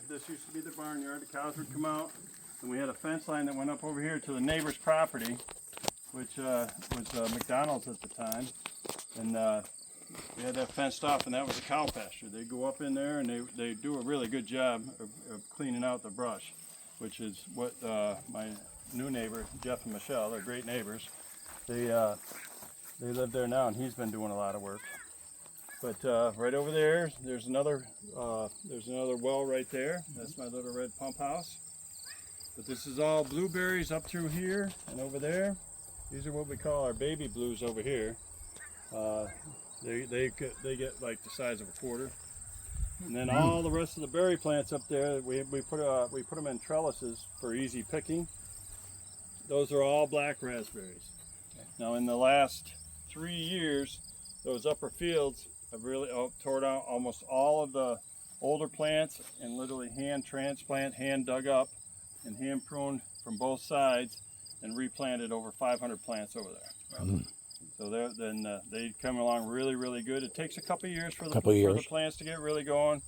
this used to be the barnyard. The cows would come out, and we had a fence line that went up over here to the neighbor's property, which was McDonald's at the time, and we had that fenced off, and that was a cow pasture. They go up in there, and they do a really good job of cleaning out the brush, which is what my new neighbor Jeff and Michelle, they're great neighbors. They live there now, and he's been doing a lot of work. But right over there, there's another well right there. That's my little red pump house. But this is all blueberries up through here and over there. These are what we call our baby blues over here. They get like the size of a quarter. And then all the rest of the berry plants up there, we put them in trellises for easy picking. Those are all black raspberries. Now in the last 3 years, those upper fields have really tore down almost all of the older plants and literally hand transplant, hand dug up, and hand pruned from both sides and replanted over 500 plants over there. Mm. So they come along really, really good. It takes a couple of years for the plants to get really going.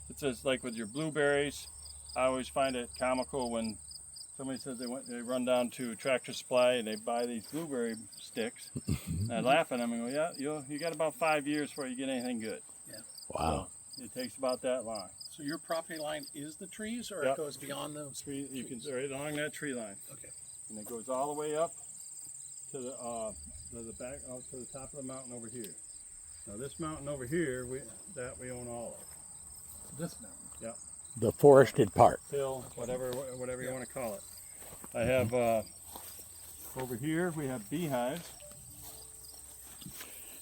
It's just like with your blueberries. I always find it comical when somebody says they run down to Tractor Supply and they buy these blueberry sticks. And I laugh at them and go, yeah, you got about 5 years before you get anything good. Yeah. Wow. So it takes about that long. So your property line is the trees, or Yep. it goes beyond those? You can right along that tree line. Okay. And it goes all the way up to the back, out to the top of the mountain over here. Now this mountain over here, we own all of. This mountain. Yep. The forested part. Hill, whatever you want to call it. I have over here we have beehives.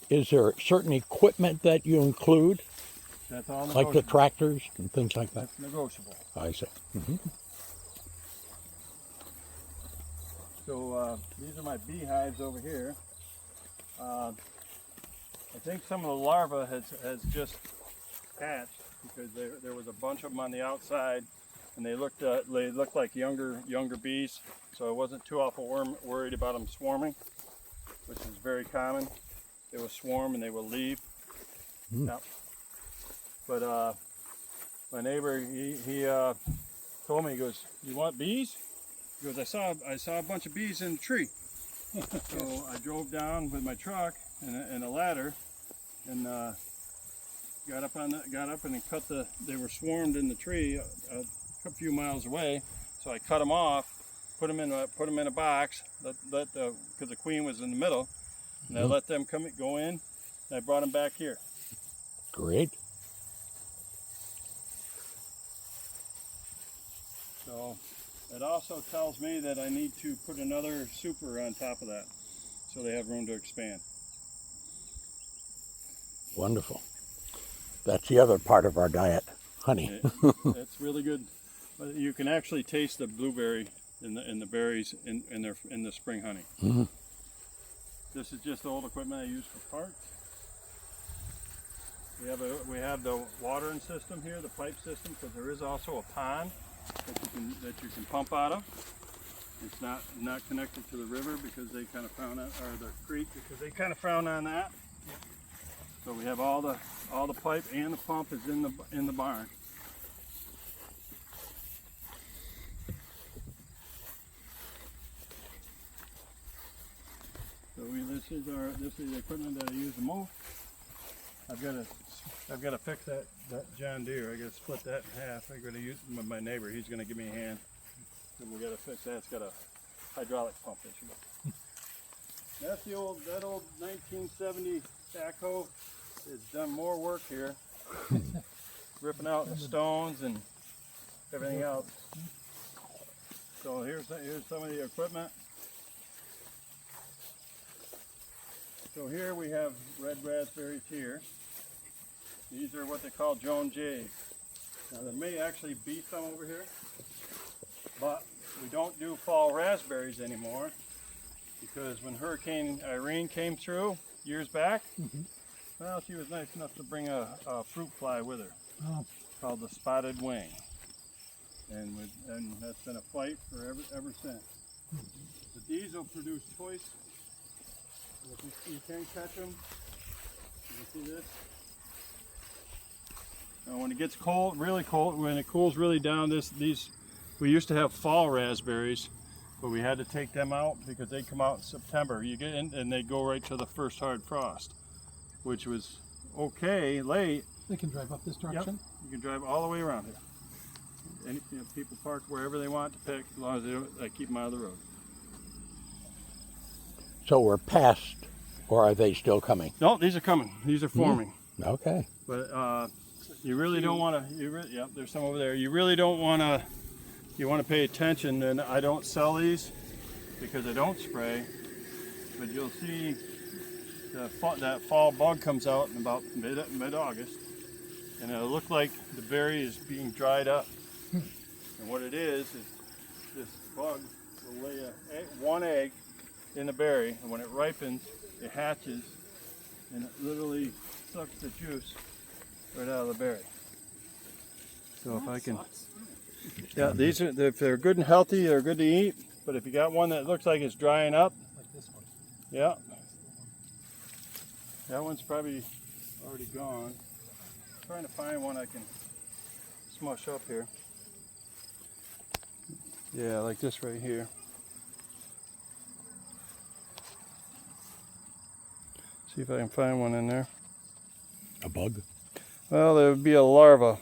Is there certain equipment that you include, That's all like the tractors and things like that? That's negotiable. I see. Mm-hmm. So these are my beehives over here. I think some of the larvae has just hatched because there was a bunch of them on the outside, and they looked like younger bees. So I wasn't too awful worried about them swarming, which is very common. They will swarm and they will leave. Mm. Yep. But my neighbor he told me, he goes, "You want bees?" He goes, I saw a bunch of bees in the tree. So I drove down with my truck and a ladder, and got up and cut they were swarmed in the tree a few miles away. So I cut them off, put them in a box, because the queen was in the middle, and I let them go in, and I brought them back here. Great. So it also tells me that I need to put another super on top of that, so they have room to expand. Wonderful. That's the other part of our diet, honey. It's really good. But you can actually taste the blueberry in the berries in the spring honey. Mm-hmm. This is just old equipment I use for parts. We have the watering system here, the pipe system, because there is also a pond that you can pump out of. It's not connected to the river because they kind of frown on, or the creek because they kind of frown on that. So we have all the pipe and the pump is in the barn. So this is the equipment that I use the most. I've got to fix that John Deere. I got to split that in half. I'm going to use it with my neighbor. He's going to give me a hand. And we got to fix that. It's got a hydraulic pump issue. That's that old 1970 backhoe. It's done more work here, ripping out the stones and everything else. So here's some of the equipment. So here we have red raspberries here. These are what they call Joan Jays. Now there may actually be some over here, but we don't do fall raspberries anymore because when Hurricane Irene came through years back, well, she was nice enough to bring a fruit fly with her called the spotted wing. And that's been a fight for ever since. But these will produce choice. You can catch them. You see this? When it gets cold, really cold, when it cools really down, we used to have fall raspberries, but we had to take them out because they come out in September. You get in, and they go right to the first hard frost, which was okay late. They can drive up this direction? Yep. You can drive all the way around here. People park wherever they want to pick, as long as I keep them out of the road. So we're past, or are they still coming? No, these are coming. These are forming. Okay. But you really don't want to. Yep, there's some over there. You really don't want to. You want to pay attention. And I don't sell these because I don't spray. But you'll see that fall bug comes out in about mid-August, and it'll look like the berry is being dried up. And what it is this bug will lay one egg in the berry, and when it ripens, it hatches, and it literally sucks the juice right out of the berry. So if I can, yeah, these are, if they're good and healthy, they're good to eat. But if you got one that looks like it's drying up, Like this one. yeah, that one's probably already gone. I'm trying to find one I can smush up here. Yeah, like this right here. See if I can find one in there. A bug? Well, there would be a larva.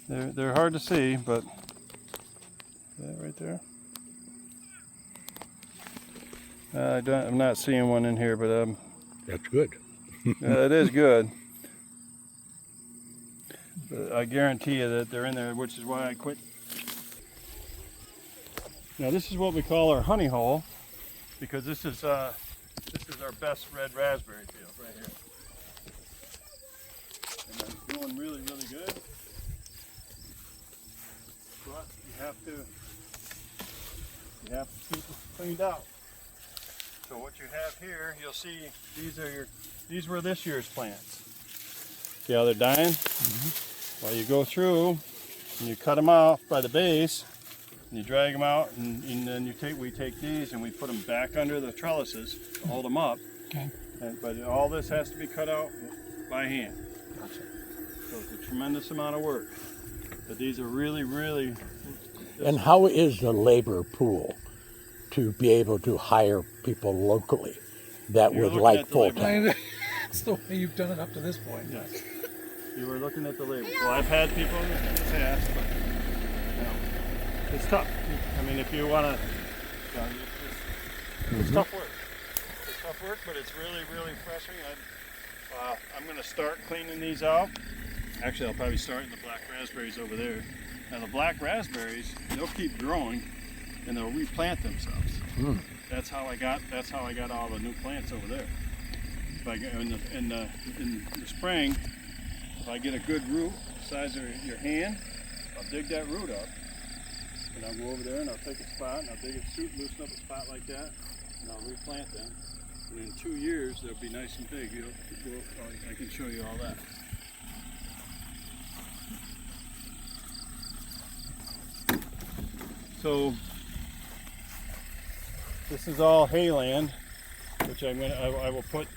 They're hard to see, but that right there. I'm not seeing one in here, but That's good. it is good. But I guarantee you that they're in there, which is why I quit. Now this is what we call our honey hole, because this is our best red raspberry field right here. And I'm doing really, really good. But you have to keep it cleaned out. So what you have here, you'll see these were this year's plants. See how they're dying? Well, you go through and you cut them off by the base, and you drag them out, and then we take these and we put them back under the trellises to hold them up. Okay. But all this has to be cut out by hand. Gotcha. So it's a tremendous amount of work. But these are really, really. And how is the labor pool to be able to hire people locally that You're would looking like at the full labor. time? That's the way you've done it up to this point. Yes. You were looking at the labor. Well, I've had people in the past, but it's tough. I mean, if you want to, it's tough work. It's tough work, but it's really, really refreshing. I'm going to start cleaning these out. Actually, I'll probably start in the black raspberries over there. Now, the black raspberries, they'll keep growing, and they'll replant themselves. That's how I got all the new plants over there. If I get in the spring, if I get a good root the size of your hand, I'll dig that root up, and I'll go over there and I'll take a spot and I'll dig a shoot, loosen up a spot like that, and I'll replant them. And in 2 years they'll be nice and big. I can show you all that. So this is all hayland, which I will put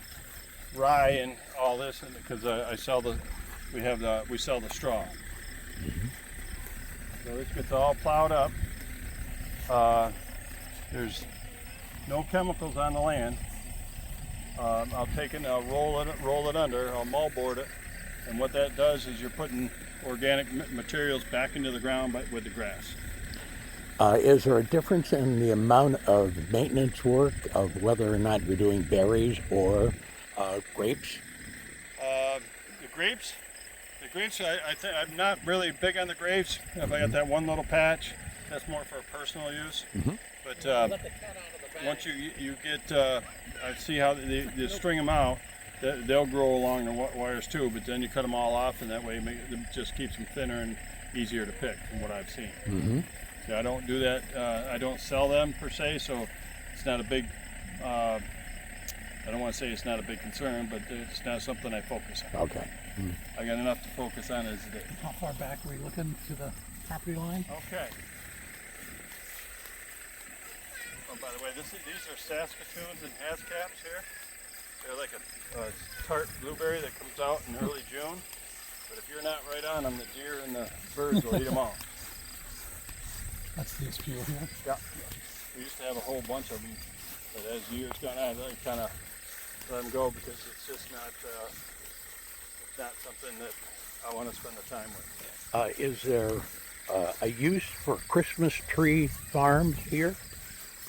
rye and all this in because we sell the straw. So this gets all plowed up. There's no chemicals on the land. I'll take it and I'll roll it under. I'll moldboard it, and what that does is you're putting organic materials back into the ground with the grass. Is there a difference in the amount of maintenance work of whether or not you're doing berries or grapes? The grapes, I'm not really big on the grapes. If I got that one little patch, that's more for personal use. But once you get, I see how you string them out, they'll grow along the wires too, but then you cut them all off, and that way it just keeps them thinner and easier to pick from what I've seen. So I don't do that. I don't sell them per se, so it's not a big. I don't want to say it's not a big concern, but it's not something I focus on. Okay. I got enough to focus on as it is. How far back are we looking to the property line? Okay. Oh, by the way, these are Saskatoons and Ascaps here. They're like a tart blueberry that comes out in early June. But if you're not right on them, the deer and the birds will eat them all. That's these few here. Yeah. We used to have a whole bunch of them, but as years gone on, I kind of let them go because it's just not something that I want to spend the time with. Is there a use for Christmas tree farms here?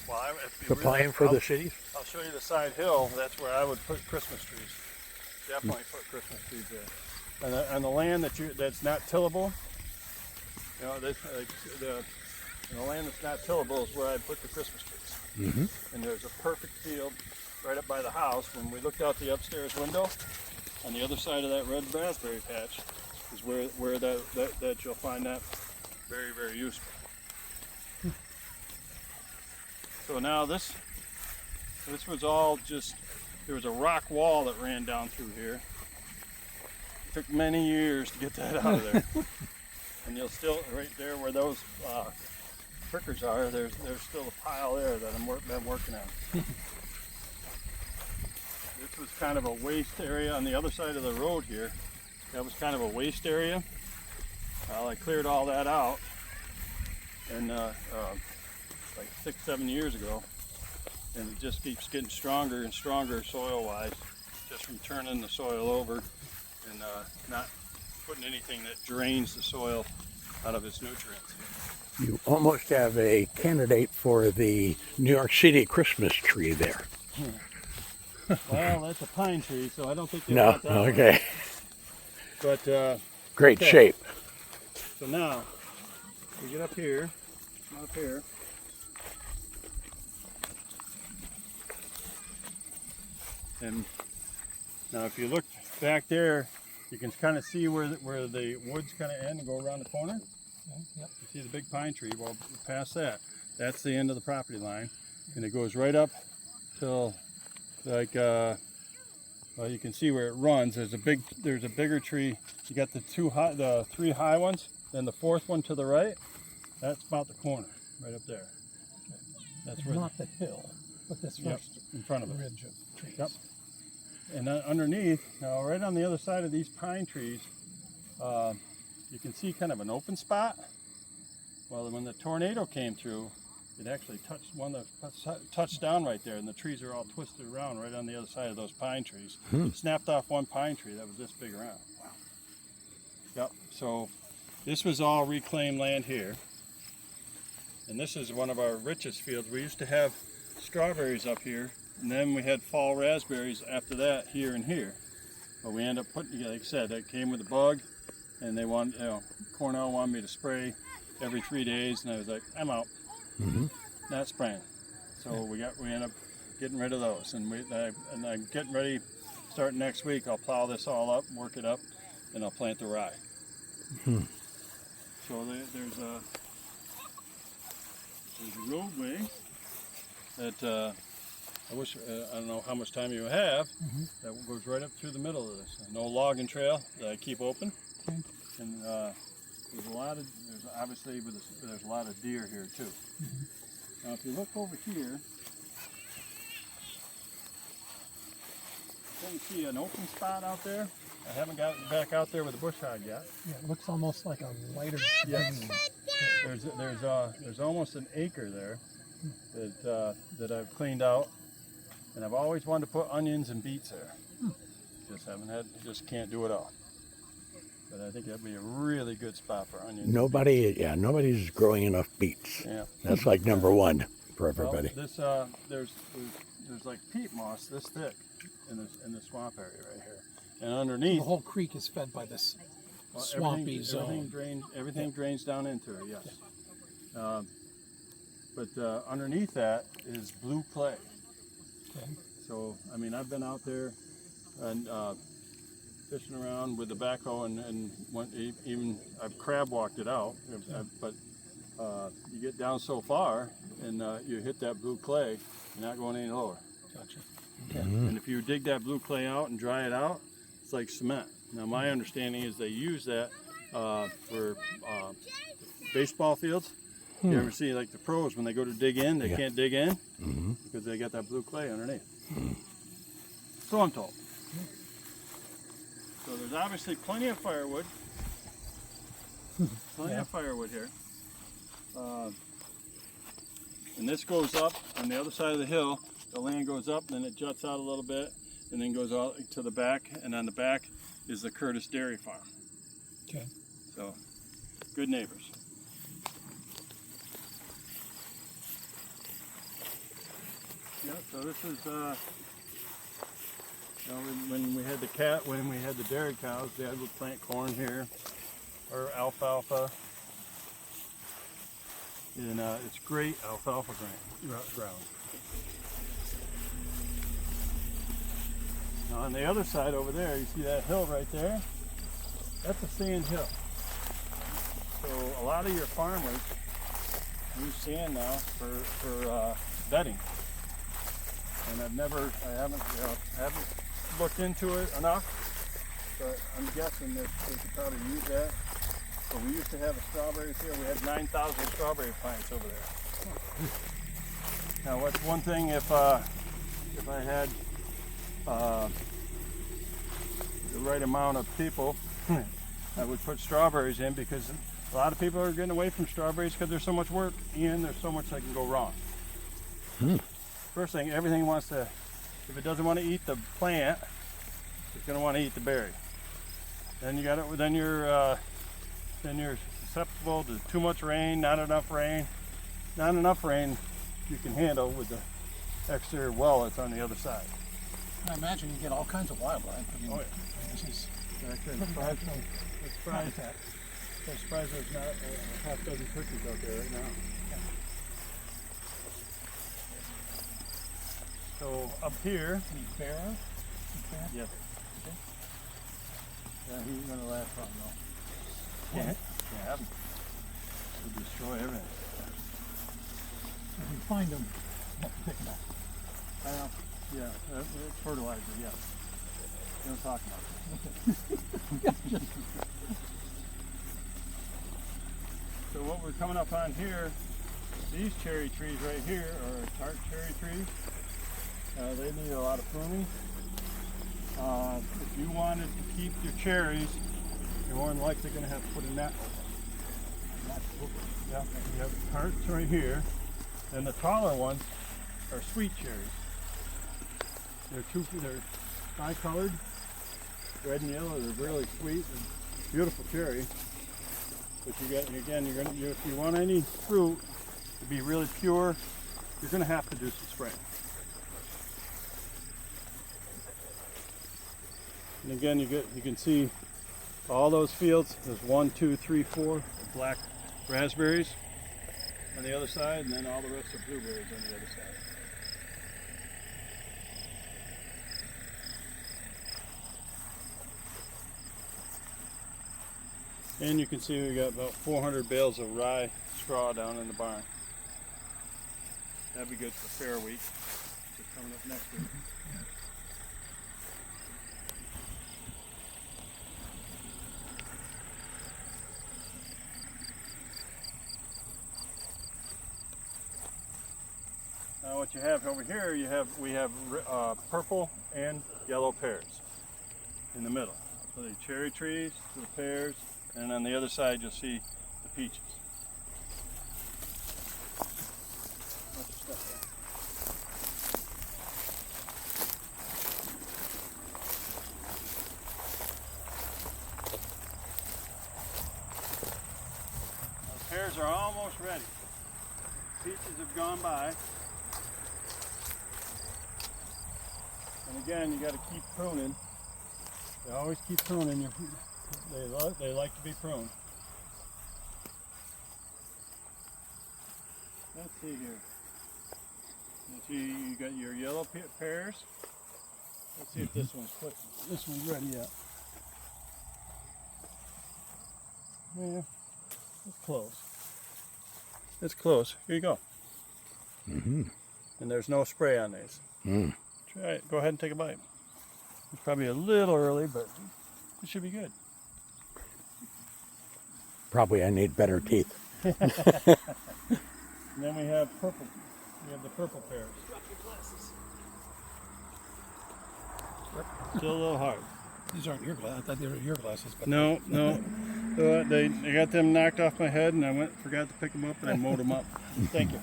Well, if you Supplying for the cities? I'll show you the side hill. That's where I would put Christmas trees. Definitely put Christmas trees there. And on the land that's not tillable, you know, the land that's not tillable is where I'd put the Christmas trees. Mm-hmm. And there's a perfect field right up by the house. When we looked out the upstairs window, on the other side of that red raspberry patch is where that you'll find that very, very useful. So now this was all just, there was a rock wall that ran down through here. It took many years to get that out of there. And you'll still, right there where those prickers are, there's still a pile there that I've been working on. This was kind of a waste area on the other side of the road here. That was kind of a waste area. Well, I cleared all that out, and like 6-7 years ago, and it just keeps getting stronger and stronger soil-wise, just from turning the soil over and not putting anything that drains the soil out of its nutrients. You almost have a candidate for the New York City Christmas tree there. Well, that's a pine tree, so I don't think they No, want that one. okay. But Great okay. shape. So now we get up here, and now if you look back there, you can kind of see where the woods kind of end and go around the corner. Okay, yep. You see the big pine tree. Well, past that, that's the end of the property line, and it goes right up till like well, you can see where it runs. There's a bigger tree. You got the three high ones, then the fourth one to the right. That's about the corner, right up there. That's where Not the hill, but this Yep, first in front of it. ridge of trees. Yep. And underneath, now right on the other side of these pine trees, you can see kind of an open spot. Well, when the tornado came through, it actually touched down right there, and the trees are all twisted around right on the other side of those pine trees. It snapped off one pine tree that was this big around. Wow. Yep. So this was all reclaimed land here, and this is one of our richest fields. We used to have strawberries up here, and then we had fall raspberries after that here and here. But we ended up putting, like I said, that came with a bug, and they wanted, Cornell wanted me to spray every 3 days, and I was like, I'm out. Not spraying. So we ended up getting rid of those, and I'm getting ready. Starting next week, I'll plow this all up, work it up, and I'll plant the rye. So there's a roadway that I don't know how much time you have. That goes right up through the middle of this. No logging trail that I keep open, and there's obviously there's a lot of deer here too. Now if you look over here, you can see an open spot out there. I haven't got back out there with the bush hog yet. Yeah, it looks almost like a lighter Yes. green. There's almost an acre there that I've cleaned out, and I've always wanted to put onions and beets there. Just can't do it all. But I think that'd be a really good spot for onions. Nobody's growing enough beets. Yeah. That's like number one for everybody. Well, there's like peat moss this thick in this swamp area right here, and underneath. The whole creek is fed by this swampy zone. Everything drains down into it. Yes. But underneath that is blue clay. Okay. So I mean, I've been out there and fishing around with the backhoe, and I've crab walked it out. But you get down so far, and you hit that blue clay, you're not going any lower. Gotcha. Okay. And if you dig that blue clay out and dry it out, it's like cement. Now my understanding is they use that for baseball fields. You ever see like the pros when they go to dig in, they can't dig in because they got that blue clay underneath. So I'm told. So there's obviously plenty of firewood. Plenty of firewood here. And this goes up on the other side of the hill. The land goes up, then it juts out a little bit, and then goes out to the back. And on the back is the Curtis Dairy Farm. Okay. So, good neighbors. Yeah. So this is, when we had the dairy cows, Dad would plant corn here, or alfalfa. And it's great alfalfa ground. Now on the other side over there, you see that hill right there? That's a sand hill. So a lot of your farmers use sand now for bedding. And I haven't looked into it enough, but I'm guessing that they could probably use that. So we used to have a strawberry field. We had 9,000 strawberry plants over there. Now, what's one thing if I had the right amount of people, I would put strawberries in, because a lot of people are getting away from strawberries because there's so much work and there's so much that can go wrong. First thing, everything wants to, if it doesn't want to eat the plant, it's going to want to eat the berry. Then you got it. Then you're susceptible to too much rain, not enough rain. Not enough rain you can handle with the exterior well that's on the other side. I imagine you get all kinds of wildlife. I mean, Oh yeah. this is I'm surprised there's not a half dozen turkeys out there right now. So up here, any bear. yes. Okay. Yeah, he's gonna last long though. Can't have him. He'll destroy everything. If you find them, you have to pick them up. Yeah, it's fertilizer, yes. We don't talk about it. So what we're coming up on here, these cherry trees right here are tart cherry trees. They need a lot of pruning. If you wanted to keep your cherries, you're more than likely going to have to put a net over them. Yeah, you have tarts right here, and the taller ones are sweet cherries. They're eye-colored, red and yellow. They're really sweet and beautiful cherry. But if you want any fruit to be really pure, you're going to have to do some spraying. And again, you can see all those fields. There's 1, 2, 3, 4 black raspberries on the other side, and then all the rest are blueberries on the other side. And you can see we got about 400 bales of rye straw down in the barn. That'd be good for fair week, which is coming up next week. Now what you have over here, we have purple and yellow pears in the middle. So the cherry trees, the pears, and on the other side you'll see the peaches. Bunch of stuff there. The pears are almost ready. Peaches have gone by. And again, you got to keep pruning. You always keep pruning. They like to be pruned. Let's see here. Let's see, you got your yellow pears. Let's see if this one's ready yet. Yeah, it's close. It's close. Here you go. And there's no spray on these. Try it. Go ahead and take a bite. It's probably a little early, but it should be good. Probably I need better teeth. And then we have purple. We have the purple pears. Still a little hard. These aren't your glasses. I thought they were your glasses. But No. They got them knocked off my head, and I forgot to pick them up, and I mowed them up. Thank you.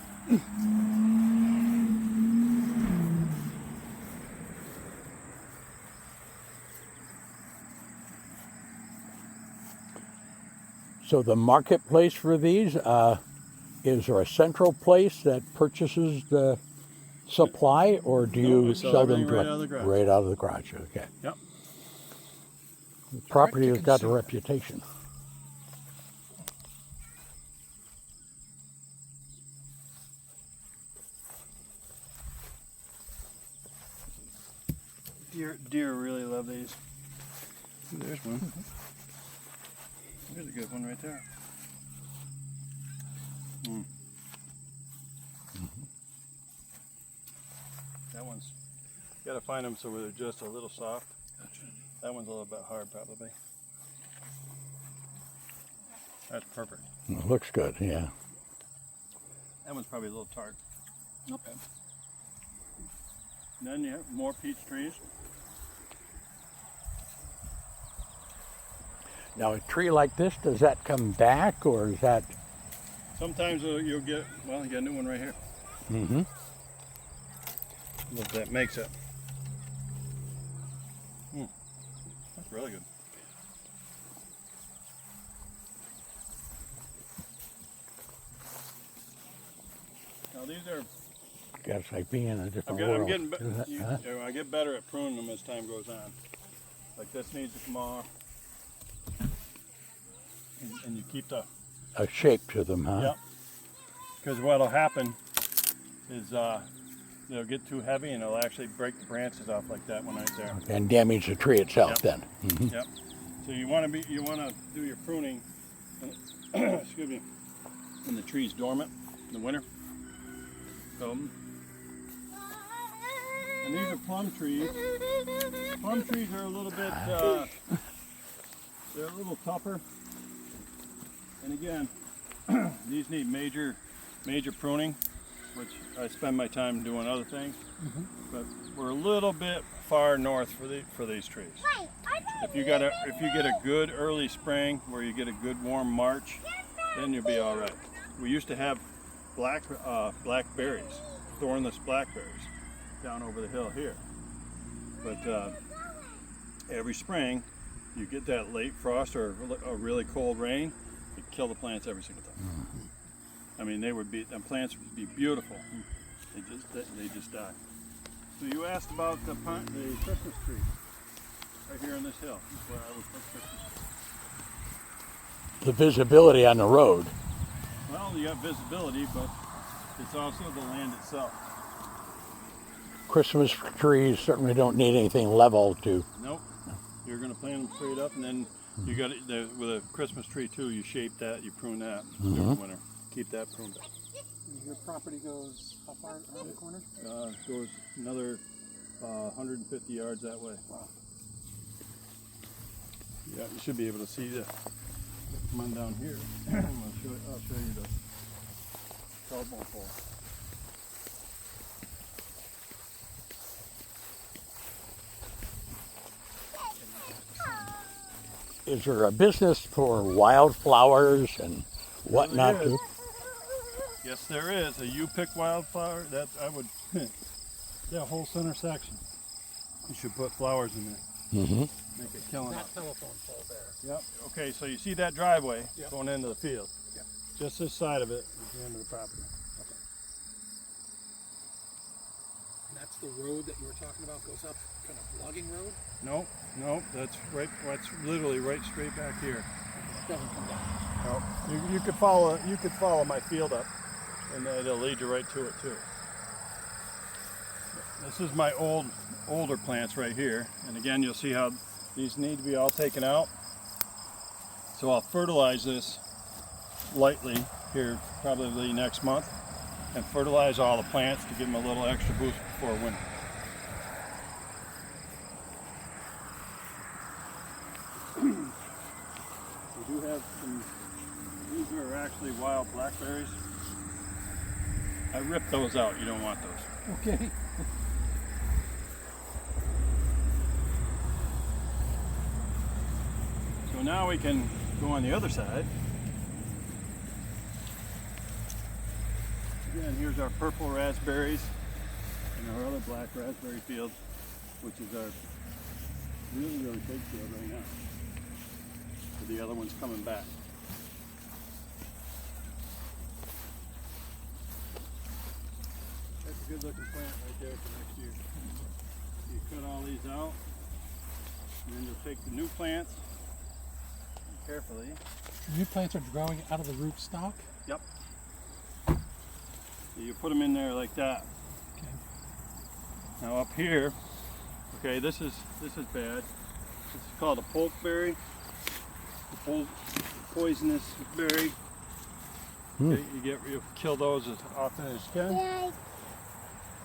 So the marketplace for these, is there a central place that purchases the supply, or do you we sell sell them everything right direct? out of the garage. Right out of the garage, okay. Yep. The property has got a consumer. reputation. Deer really love these. There's one. There's a good one right there. That one's, you gotta find them so they're just a little soft. Gotcha. That one's a little bit hard probably. That's perfect. It looks good, yeah. That one's probably a little tart. Not bad. And then you have more peach trees. Now a tree like this, does that come back, or is that? Sometimes you'll get, well, you got a new one right here. Mm-hmm. Look, that makes it. That's really good. Now these are, It's like being in a different I'm world. getting, Huh? I get better at pruning them as time goes on. Like this needs to come off. And you keep the, A shape to them, huh? yep. Because what'll happen is they'll get too heavy and it'll actually break the branches off like that one right there. And damage the tree itself Yep. then. Mhm. Yep. So you want to do your pruning, excuse me, when the tree's dormant in the winter. So, and these are plum trees. Plum trees are a little bit, they're a little tougher. And again, these need major pruning, which I spend my time doing other things. But we're a little bit far north for these trees. If you get a good early spring where you get a good warm March, then you'll be all right. We used to have blackberries, thornless blackberries, down over the hill here. But every spring, you get that late frost or a really cold rain, it kill the plants every single time. I mean, the plants would be beautiful. They just die. So you asked about the Christmas tree right here on this hill. That's where I would put Christmas trees. The visibility on the road. Well, you got visibility, but it's also the land itself. Christmas trees certainly don't need anything level to. Nope. You're going to plant them straight up, and then you got it with a Christmas tree too. You shape that, you prune that during winter. Keep that pruned up. Your property goes how far around the corner? Goes another 150 yards that way. Wow. Yeah, you should be able to see the. Come on down here. I'll show you the telephone pole. Is there a business for wildflowers and whatnot There is. too? Yes, there is. You pick wildflower. That I would. Yeah, whole center section. You should put flowers in there. Mm-hmm. Make it killing. That telephone pole there. Yep. Okay, so you see that driveway Yep. going into the field. Yep. Just this side of it is the end of the property. And that's the road that you were talking about goes up, kind of logging road. Nope, that's right. That's literally right straight back here. It doesn't come down. No, you could follow. You could follow my field up, and it'll lead you right to it too. This is my older plants right here, and again, you'll see how these need to be all taken out. So I'll fertilize this lightly here, probably next month, and fertilize all the plants to give them a little extra boost before winter. We do have some, these are actually wild blackberries. I ripped those out, you don't want those. Okay. So now we can go on the other side. Again, here's our purple raspberries and our other black raspberry field, which is our really, really big field right now. So the other one's coming back. That's a good looking plant right there for next year. You cut all these out, and then you'll take the new plants and carefully. New plants are growing out of the root stock. Yep. So you put them in there like that. Okay. Now up here, okay, this is bad. This is called a pokeberry, the poisonous berry. Okay, you kill those as often as you can. Yeah,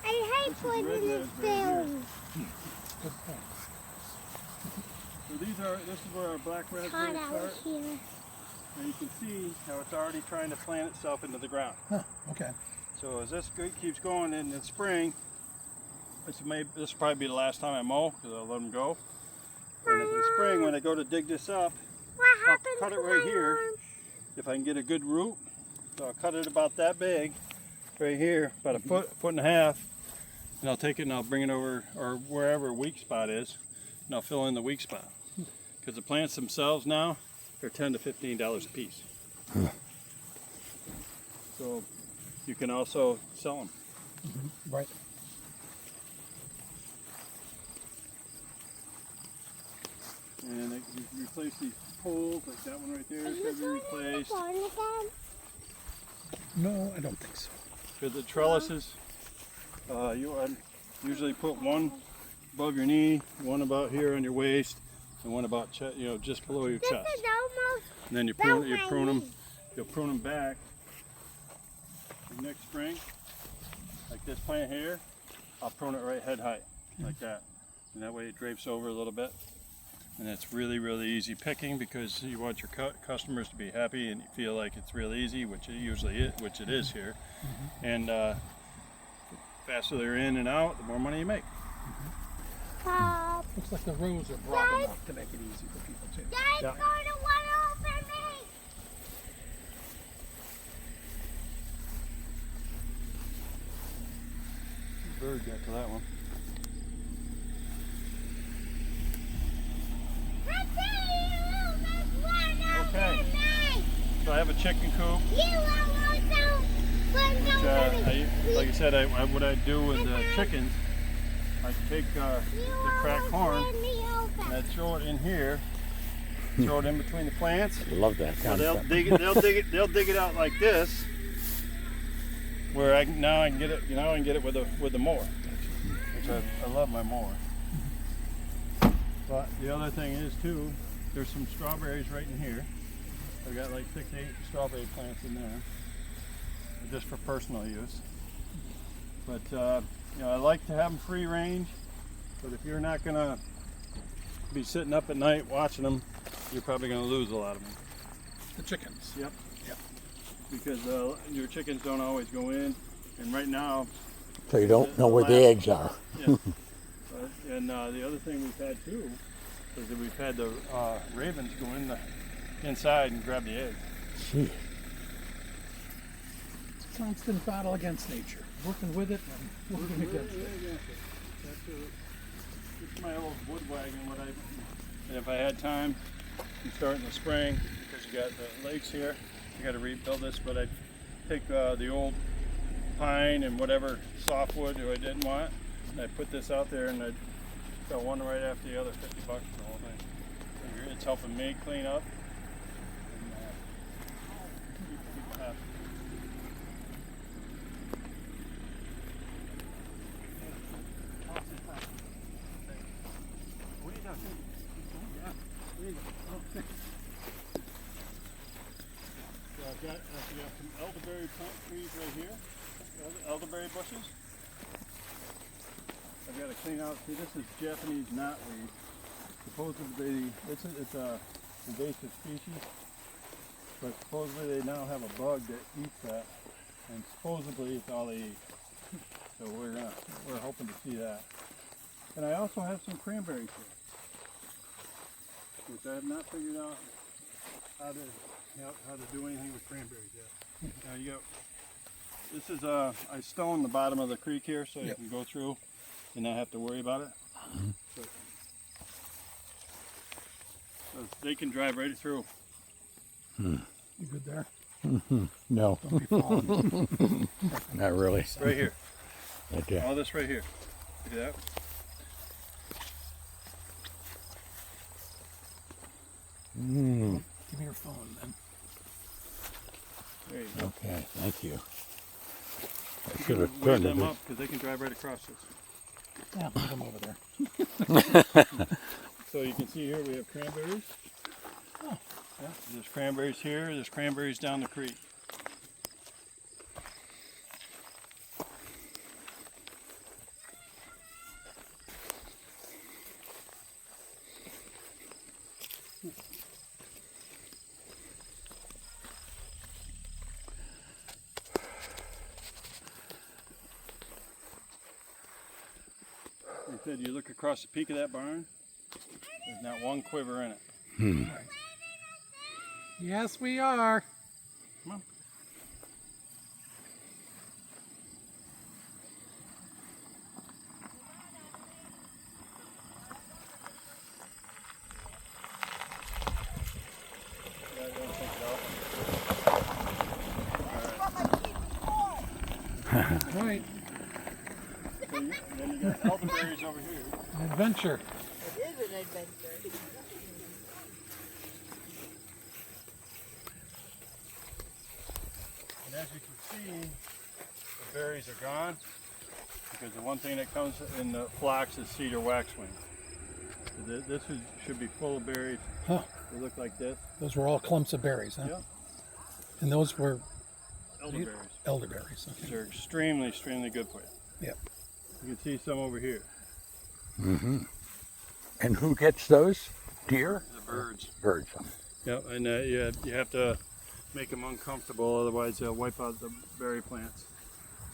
I hate poisonous berries. Good point. So this is where our black Hot raspberries out start. here. And you can see how it's already trying to plant itself into the ground. Huh, okay. So as this keeps going in the spring, this will probably be the last time I mow because I'll let them go. And in the spring, when I go to dig this up, What I'll happened cut to it right my here. arm? If I can get a good root, so I'll cut it about that big, right here, about a foot and a half, and I'll take it and I'll bring it over, or wherever a weak spot is, and I'll fill in the weak spot. Because the plants themselves now, they're $10 to $15 a piece. So you can also sell them. Right. And you replace these poles, like that one right there, Are it's you going to be going to the replaced. barn again? No, I don't think so. For the trellises, you usually put one above your knee, one about here on your waist, and one about just below your This chest. is almost And then you about prune my them. knee. You'll prune them back. And next spring, like this plant here, I'll prune it right head height, like that. And that way it drapes over a little bit. And it's really, really easy picking because you want your customers to be happy and you feel like it's real easy, which it usually is, which it is here. And the faster they're in and out, the more money you make. Looks like the rows are broad enough to make it easy for people too. Dad's Yeah. going to want to open me. Bird got to that one. I tell you, there's one Okay. open me. So I have a chicken coop. You also Like I said, what I do with the chickens, I take the cracked corn and I throw it in here, throw it in between the plants. I love that So they'll concept. dig it out like this, where now I can get it with the mower, which I love my mower. But the other thing is too, there's some strawberries right in here. I've got like 6 to 8 strawberry plants in there, just for personal use. But I like to have them free range. But if you're not gonna be sitting up at night watching them, you're probably gonna lose a lot of them. The chickens. Yep. Yep. Because your chickens don't always go in, and right now, So you don't know where the eggs are. yeah. And the other thing we've had too is that we've had the ravens go in the inside and grab the egg. Gee, It's a constant battle against nature. Working with it and working against it. It's my old wood wagon. And if I had time, you start in the spring because you got the lakes here. You got to rebuild this, but I'd take the old pine and whatever softwood who I didn't want, and I put this out there, and I'd sell one right after the other, $50 for the whole thing. So it's helping me clean up and keep people happy. What are you doing? Yeah. There you go. Oh, thanks. So I've got some elderberry plant trees right here, elderberry bushes. I've got to clean out. See, this is Japanese knotweed. Supposedly, it's a invasive species, but supposedly they now have a bug that eats that, and supposedly it's all they eat. So we're hoping to see that. And I also have some cranberries here. which I have not figured out how to do anything with cranberries yet. Now you go. This is I stoned the bottom of the creek here so you can go through and not have to worry about it. So they can drive right through. You good there? No, Don't be falling. not really. Right here. Right there. All this right here. Look at that. Give me your phone, then. There you go. Okay, thank you. I You should can have wave turned them it. up because they can drive right across this. Yeah, put them over there. So you can see here we have cranberries. Oh. Yeah, there's cranberries here. There's cranberries down the creek. Like I said, you look across the peak of that barn, there's not one quiver in it. Right. Yes, we are. Come on. Yeah, you wanna take it out? Right. So and then you got elderberries over here. An adventure. It is an adventure. And as you can see, the berries are gone because the one thing that comes in the flocks is cedar waxwing. So this should be full of berries. Huh. They look like this. Those were all clumps of berries, huh? Yep. And those were Elderberries. elderberries. These Okay. are extremely, extremely good for you. Yep. You can see some over here. And who gets those? Deer? The birds. Birds. Yep, and you have to make them uncomfortable, otherwise they'll wipe out the berry plants.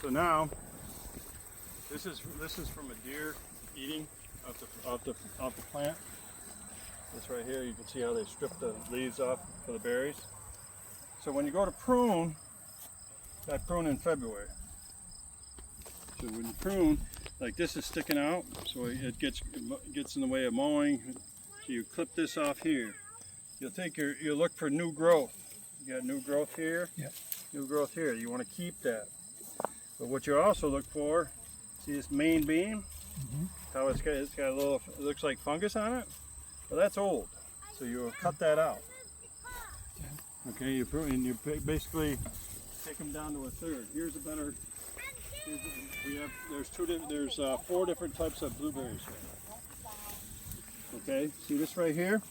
So now, this is from a deer eating off the plant. This right here, you can see how they strip the leaves off for the berries. So when you go to prune, I prune in February. So when you prune, like this is sticking out, so it gets in the way of mowing. So you clip this off here. You'll look for new growth. You got new growth here, Yep. new growth here. You want to keep that. But what you also look for, see this main beam? How it's got a little, it looks like fungus on it. Well, that's old, so you'll cut that out. Okay, you basically take them down to a third. Here's a better. There's 4 different types of blueberries here. Okay, see this right here?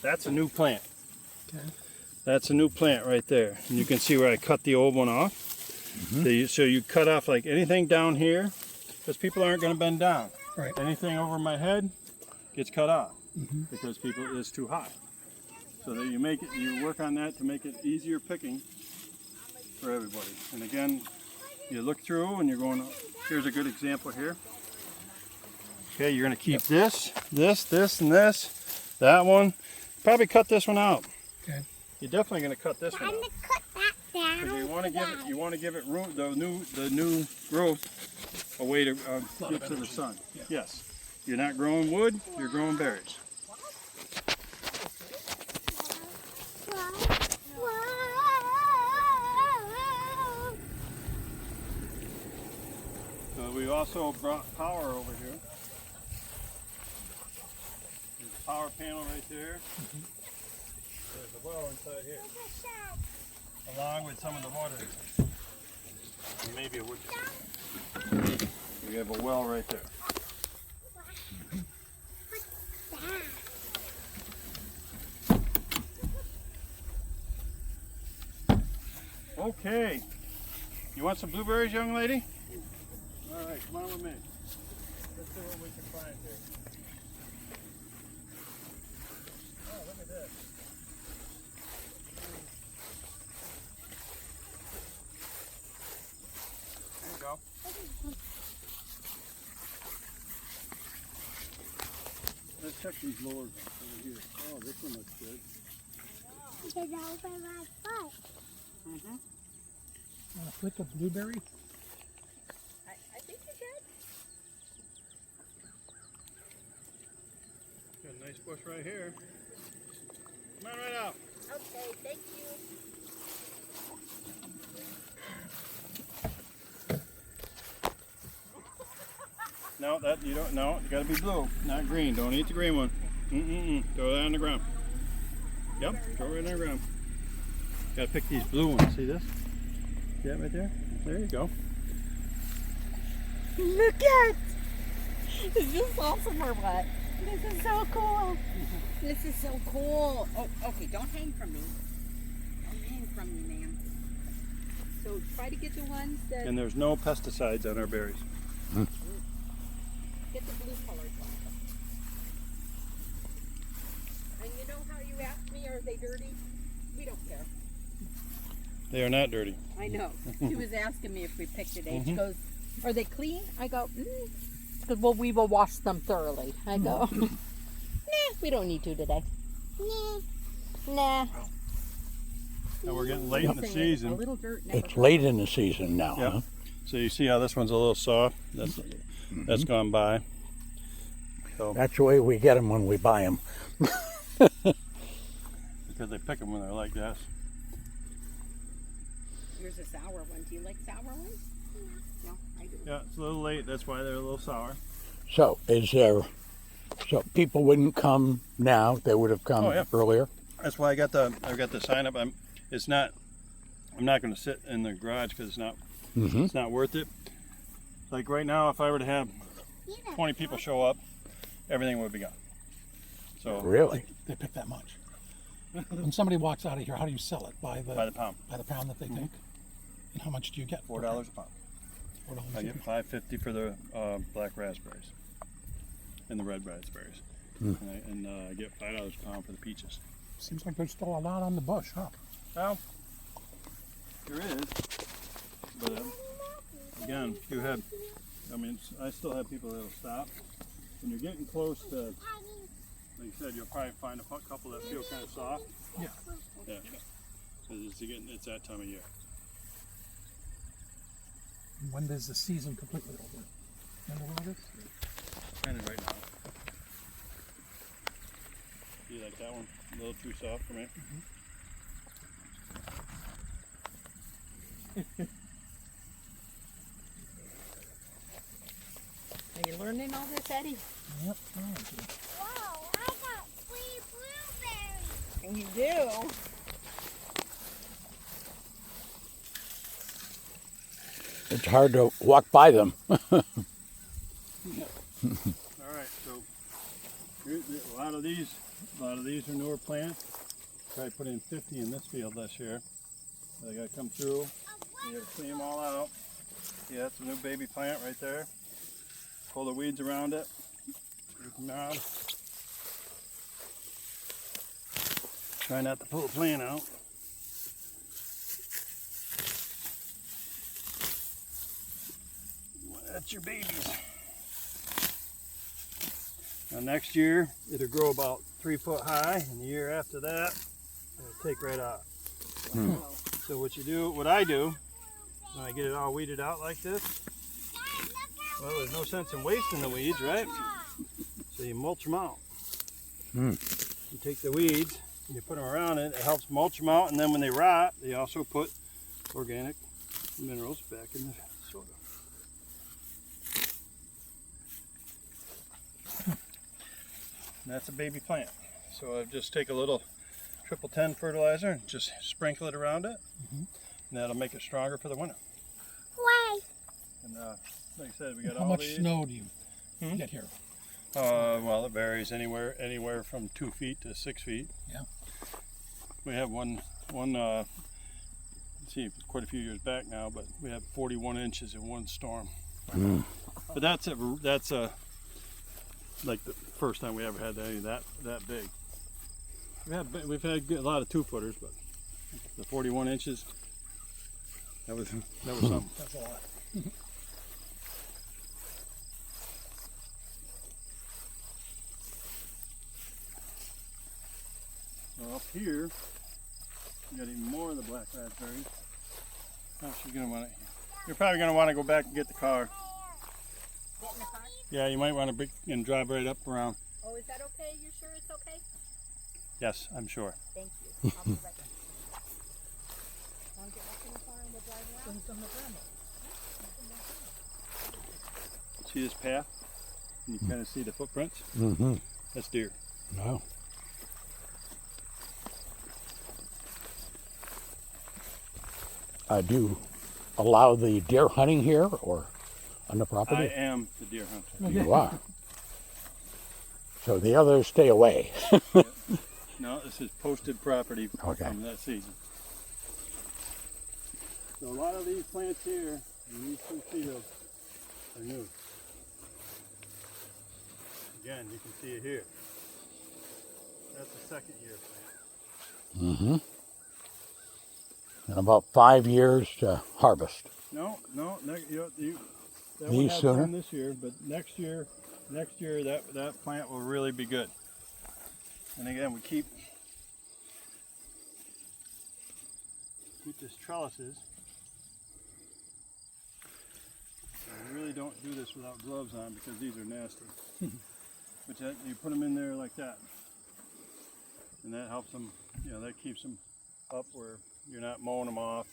That's a new plant. Okay. That's a new plant right there. And you can see where I cut the old one off. So you cut off like anything down here, because people aren't going to bend down. Right. Anything over my head gets cut off because it's too hot. So that you work on that to make it easier picking for everybody. And again, you look through and you're going, here's a good example here. Okay, you're going to keep this, and this, that one. Probably cut this one out. Okay. You're definitely going to cut this one I'm out. gonna cut that down. Because you want to give it room, the new growth, a way to get to the sun. Yeah. Yes, you're not growing wood, you're growing berries. Whoa. So we also brought power over here. There's a power panel right there. There's a well inside here, along with some of the water. And maybe a wood. We have a well right there. Okay. You want some blueberries, young lady? All right, come on with me. Let's see what we can find here. Oh, look at this. There you go. This check these lures over here. Oh, this one looks good. Get over my foot. Want to flick a blueberry? I think you did. Got a nice bush right here. Come on right out. Okay, thank you. No, that you don't. No, it got to be blue, not green. Don't eat the green one. Throw that on the ground. Yep, throw it right on the ground. Got to pick these blue ones. See this? See that right there? There you go. Look at! Is this awesome or what? This is so cool. This is so cool. Oh, okay, don't hang from me. Don't hang from me, ma'am. So try to get the ones that And there's no pesticides on our berries. get the blue colored ones. And you know how you asked me, are they dirty? We don't care. They are not dirty. I know. She was asking me if we picked today. She goes, are they clean? I go, Because, well, we will wash them thoroughly. I go, nah, we don't need to today. Nah. Now we're getting late in the A season. little dirt never It's late in the season now, Yep. huh? So you see how this one's a little soft? That's gone by. So That's the way we get them when we buy them. because they pick them when they're like this. Here's a sour one. Do you like sour ones? No, I do. Yeah, it's a little late. That's why they're a little sour. So so people wouldn't come now, they would have come Oh, yeah. earlier? That's why I got the sign up. I'm not going to sit in the garage because it's not worth it. Like right now, if I were to have 20 people show up, everything would be gone. So Really? They pick that much. When somebody walks out of here, how do you sell it? By the pound, by the pound that they take? And how much do you get? $4 a pound. $4 I a get pound. $5.50 for the black raspberries and the red raspberries, and I get $5 a pound for the peaches. Seems like there's still a lot on the bush, huh? Well, there is, but again, you have. I mean, I still have people that'll stop. When you're getting close to, like you said, you'll probably find a couple that feel kind of soft. Yeah. Yeah. So it's that time of year. When does the season completely over? End of August? Kind of right now. Do you like that one? A little too soft for me. Are you learning all this, Eddie? Yep. Whoa, I got 3 blueberries. You do. It's hard to walk by them. All right, so a lot of these are newer plants. Probably put in 50 in this field this year. They got to come through. You got to clean them all out. Yeah, that's a new baby plant right there. Pull the weeds around it. Take them out. Try not to pull the plant out. That's your babies. Now next year it'll grow about 3 foot high, and the year after that it'll take right out. So what I do when I get it all weeded out like this, well, there's no sense in wasting the weeds, right? So you mulch them out. You take the weeds and you put them around it. It helps mulch them out, and then when they rot, they also put organic minerals back in the soil. And that's a baby plant. So I just take a little 10 fertilizer and just sprinkle it around it, and that'll make it stronger for the winter. Why? And like I said, we got How all much these. snow do you get here? Well, it varies anywhere from 2 feet to 6 feet. Yeah. We have one. Let's see, quite a few years back now, but we had 41 inches in one storm. But that's like the first time we ever had any that big. We've had a lot of 2-footers, but the 41 inches, that was something. That's a lot. So up here, you got even more of the black raspberries. Oh, she's gonna want to. You're probably gonna want to go back and get the car. Get in the car? Yeah, you might want to drive right up around. Oh, is that okay? You sure it's okay? Yes, I'm sure. Thank you. I'll be right back. Want to get back in the car and we'll drive around? See this path? And you kind of see the footprints? Mm-hmm. That's deer. Wow. Do you allow the deer hunting here or on the I property? am the deer hunter. You are. So the others stay away. No, this is posted property Okay. from that season. So a lot of these plants here, and these 2 fields, are new. Again, you can see it here. That's a second year plant. Mm-hmm. And about 5 years to harvest. No, that one These has sooner? some this year, but next year that plant will really be good. And again, we keep this trellises. I really don't do this without gloves on because these are nasty. But you put them in there like that, and that helps them. That keeps them up where you're not mowing them off.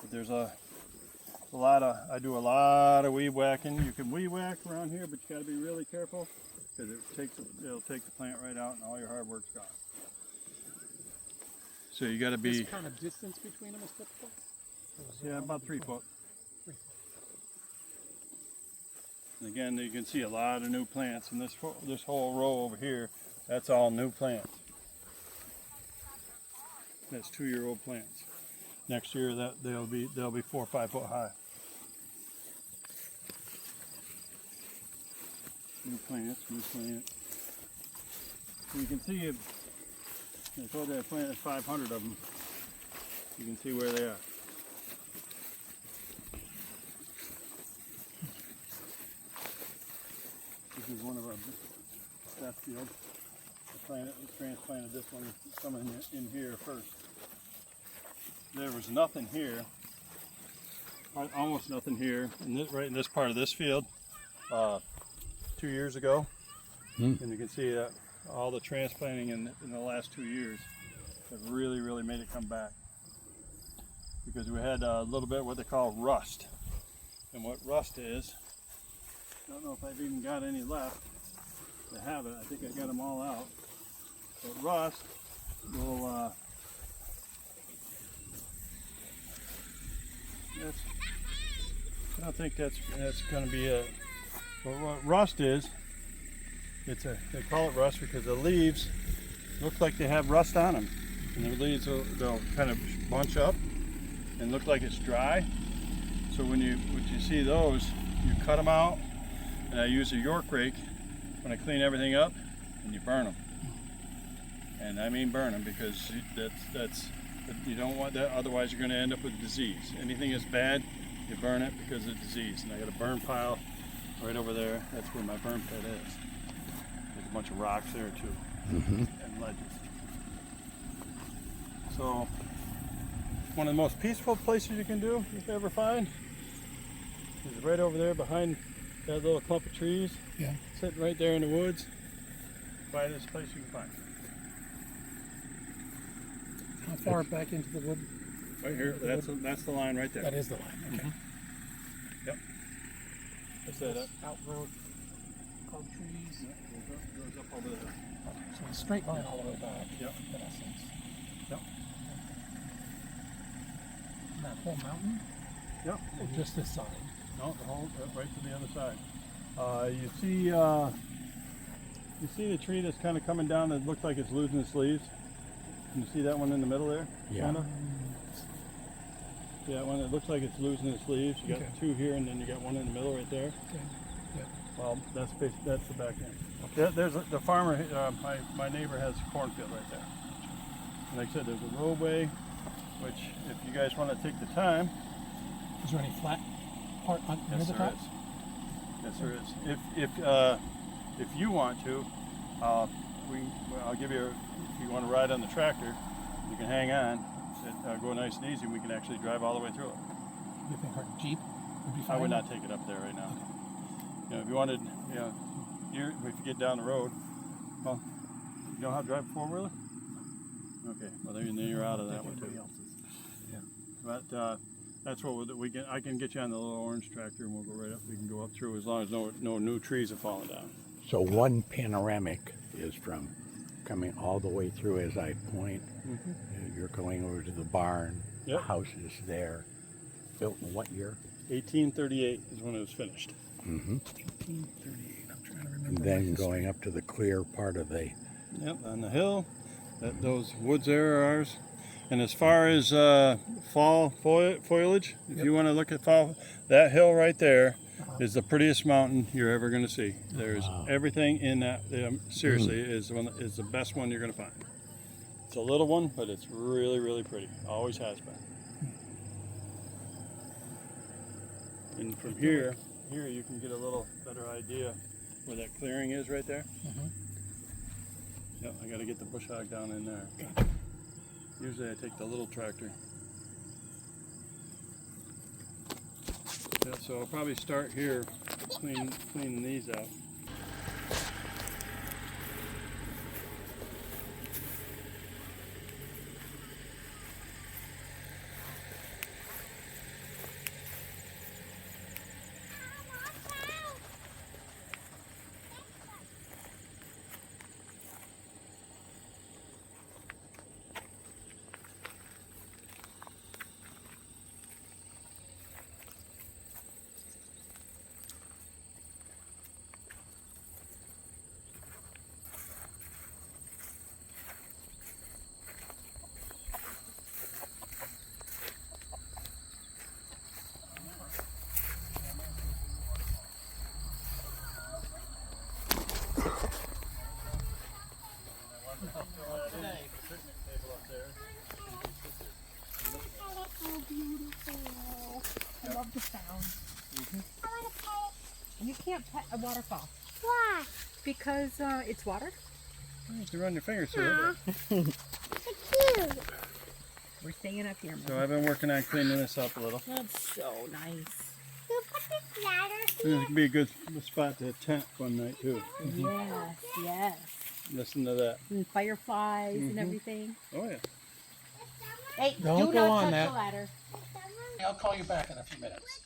But there's a lot of, I do a lot of weed whacking. You can weed whack around here, but you got to be really careful because it'll take the plant right out and all your hard work's gone. So you got to be, This kind of distance between them is typical? yeah, about 3 foot. And again, you can see a lot of new plants, and this whole row over here, that's all new plants. That's 2-year-old plants. Next year, they'll be 4 or 5 foot high. New plants. So you can see, I told you I planted 500 of them. You can see where they are. This is one of our best fields. I transplanted this one, some in here first. There was nothing here, almost nothing here, right in this part of this field, 2 years ago. And you can see that all the transplanting in the last 2 years have really, really made it come back. Because we had a little bit what they call rust. And what rust is, I don't know if I've even got any left to have it. I think I got them all out. But rust will, I don't think that's going to be it. But what rust is, they call it rust because the leaves look like they have rust on them. And the leaves they'll kind of bunch up and look like it's dry. So when you see those, you cut them out. And I use a York rake when I clean everything up, and you burn them. And I mean burn them because you don't want that. Otherwise, you're going to end up with disease. Anything that's bad, you burn it because of disease. And I got a burn pile right over there. That's where my burn pit is. There's a bunch of rocks there too, and ledges. So one of the most peaceful places you can do, if you ever find, is right over there behind that little clump of trees, sitting right there in the woods. Quietest place you can find. How far back into the wood? Right here. That's the line right there. That is the line. Okay. Yep. That's it. Outgrowth, clump trees. Goes up over there. So a straight line all the way back. Yep. In essence. Yep. And that whole mountain? Yep. Or just this side? No, the whole right to the other side. You see the tree that's kind of coming down that looks like it's losing its leaves. Can you see that one in the middle there? Yeah. Kinda? Yeah, one that looks like it's losing its leaves. You got two here, and then you got one in the middle right there. Okay. Yeah. Well, that's the back end. Okay. There's the farmer. My neighbor has a cornfield right there. And like I said, there's a roadway, which if you guys want to take the time. Is there any flat part near Yes, the there top? is. Yes, there is. If you want to, I'll give you, if you want to ride on the tractor, you can hang on, go nice and easy, and we can actually drive all the way through it. You think our Jeep would be fine? I would not take it up there right now. You know, if you wanted, you know, if you get down the road, well, you know how to drive a four-wheeler? Okay, well then you're out of that one too. Yeah. But that's what we can. I can get you on the little orange tractor, and we'll go right up. We can go up through as long as no new trees have fallen down. So one panoramic is from coming all the way through as I point. You're going over to the barn. Yep. The house is there. Built in what year? 1838 is when it was finished. 1838. I'm trying to remember. And then going up to the clear part of the. Yep, on the hill. Those woods there are ours. And as far as fall foliage, if you want to look at fall, that hill right there is the prettiest mountain you're ever going to see. There's everything in that. Seriously, is the best one you're going to find. It's a little one, but it's really, really pretty. Always has been. And from here you can get a little better idea where that clearing is right there. Yep, I got to get the bush hog down in there. Usually I take the little tractor. Yeah, so I'll probably start here, cleaning these out. Oh, beautiful. I love the sound. I want to pet You can't pet a waterfall it. Why? because it's watered. You can run your fingers through it. It's cute. We're staying up here, man. So I've been working on cleaning this up a little. That's so nice. You put this ladder It here. could be a good spot to tent one night too. Yes, yes. Listen to that. And fireflies and everything. Oh yeah. Hey, Don't do go not on touch that. the ladder. I'll call you back in a few minutes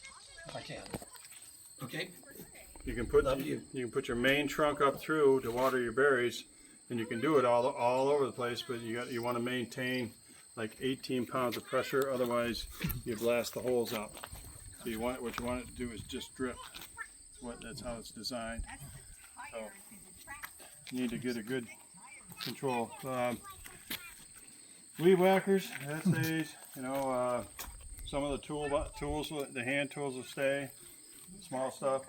if I can. Okay. You can put Love you. can put your main trunk up through to water your berries, and you can do it all over the place. But you want to maintain like 18 pounds of pressure, otherwise you blast the holes out. So what you want it to do is just drip. That's how it's designed. So you need to get a good control. Weed whackers, that stays. You know, some of the tools, the hand tools will stay. Small stuff,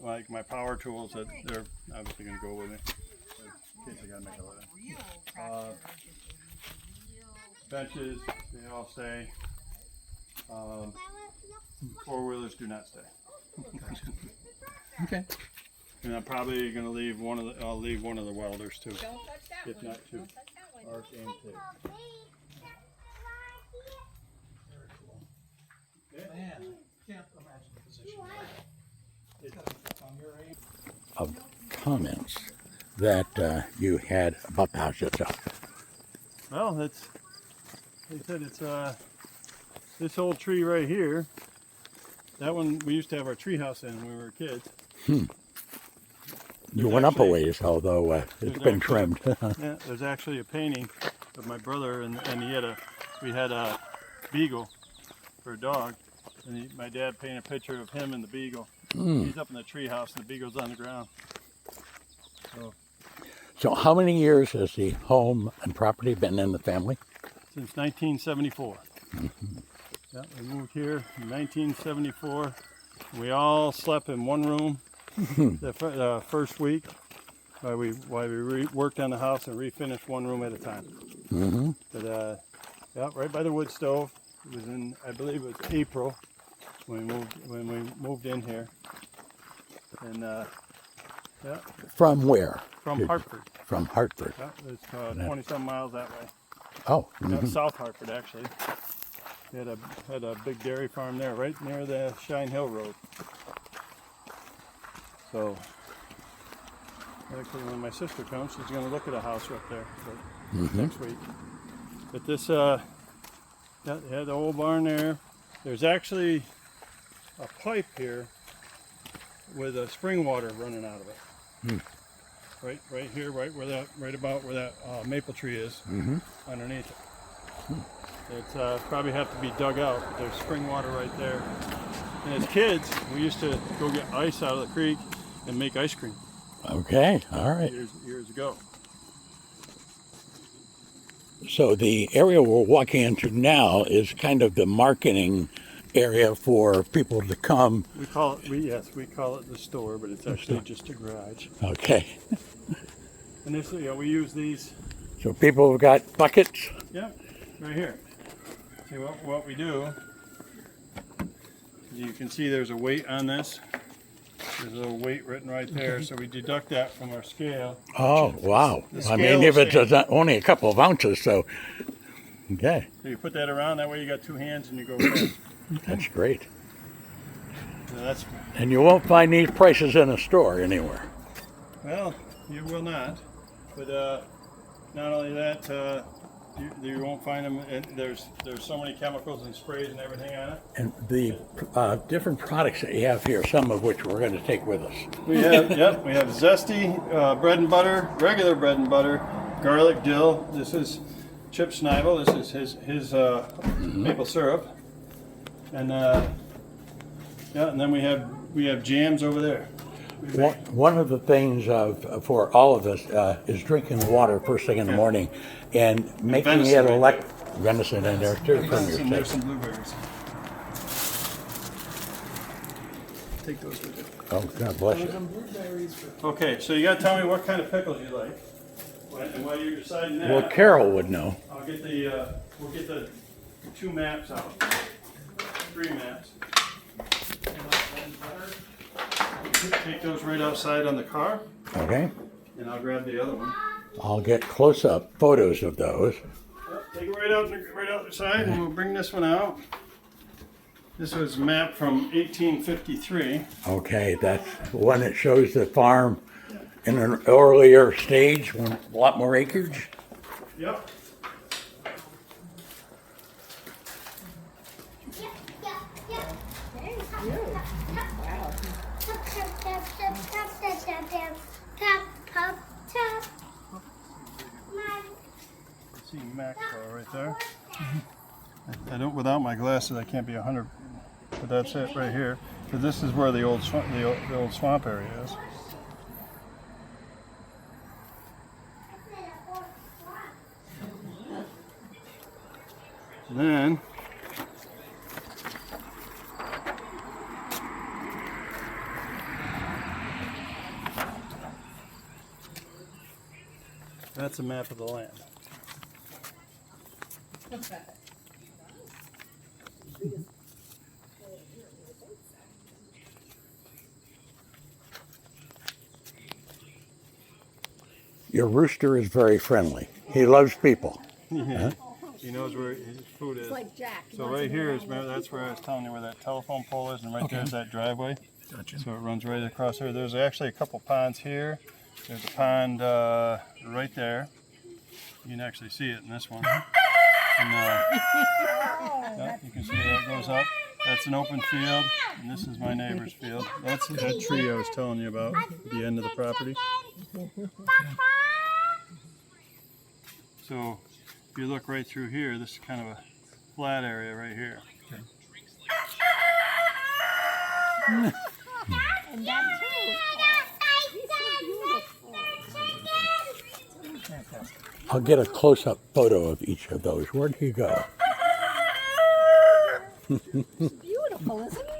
like my power tools, that they're obviously going to go with me. In case I got to make a living. Benches, they all stay. Four-wheelers do not stay. Okay. And I'm probably going to leave I'll leave one of the welders too. Don't touch that If one. not two. Don't touch that one. Arc and tape. Man, can't imagine the position on your age. Of comments that you had about the house itself. Well, like I said, it's this old tree right here. That one we used to have our tree house in when we were kids. You went up a ways, although it's been trimmed. Yeah, there's actually a painting of my brother, and we had a beagle for a dog, and my dad painted a picture of him and the beagle. He's up in the tree house, and the beagle's on the ground. So how many years has the home and property been in the family? Since 1974. Yeah, we moved here in 1974. We all slept in one room the first week while we worked on the house and refinished one room at a time. But yeah, right by the wood stove. It was in, I believe it was April when we moved in here. And Yeah, From where? from Hartford. From Hartford. Yeah, it's 20-some miles that way. Oh, Yeah, South Hartford, actually. They had a big dairy farm there, right near the Shine Hill Road. So, actually, when my sister comes, she's going to look at a house up there next week. But this, yeah, they had the old barn there. There's actually a pipe here with spring water running out of it. Right here, right about where that maple tree is, underneath it. It's probably have to be dug out. But there's spring water right there. And as kids, we used to go get ice out of the creek and make ice cream. okay, all right. Years ago. So the area we're walking into now is kind of the marketing area for people to come. We call it the store, but it's actually just a garage. Okay, And this, we use these. so people have got buckets. Yeah, right here. See what we do. You can see there's a weight on this. There's a little weight written right there, so we deduct that from our scale. Oh, wow. The I mean, scale if it's says- only a couple of ounces, so, okay, So you put that around, that way you got two hands and you go fast. that's great. So that's, And you won't find these prices in a store anywhere. well, you will not. But not only that, you won't find them. And there's so many chemicals and sprays and everything on it. And the different products that you have here, some of which we're going to take with us. We have we have zesty bread and butter, regular bread and butter, garlic, dill. This is Chip Snivel. This is his maple syrup, and and then we have jams over there. One of the things for all of us is drinking water first thing in the morning and making venison it right venison in there too from your And there's steak. some blueberries. Take those with you. Oh, God bless you. Some blueberries for Okay, so you got to tell me what kind of pickles you like. And while you're deciding that, Well, Carol would know. I'll get we'll get the 2 maps out, 3 maps. Take those right outside on the car, Okay. and I'll grab the other one. I'll get close-up photos of those. Take it right out the side, and we'll bring this one out. This was a map from 1853. Okay, that's one that shows the farm in an earlier stage, with a lot more acreage. Yep. See Maxwell right there. I don't. Without my glasses, I can't be 100. But that's it right here. Because this is where the old swamp area is. Then that's a map of the land. Your rooster is very friendly. He loves people. He knows where his food is. It's like Jack. He So wants right to here know is that's where I was telling you where that telephone pole is, and right there's that driveway. Gotcha. So it runs right across there. There's actually a couple ponds here. There's a pond right there. You can actually see it in this one. And, yeah, you can see that goes up. That's an open field, and this is my neighbor's field. That's that tree I was telling you about at the end of the property. So if you look right through here, this is kind of a flat area right here. And that too. I'll get a close-up photo of each of those. Where'd he go? Beautiful, isn't it?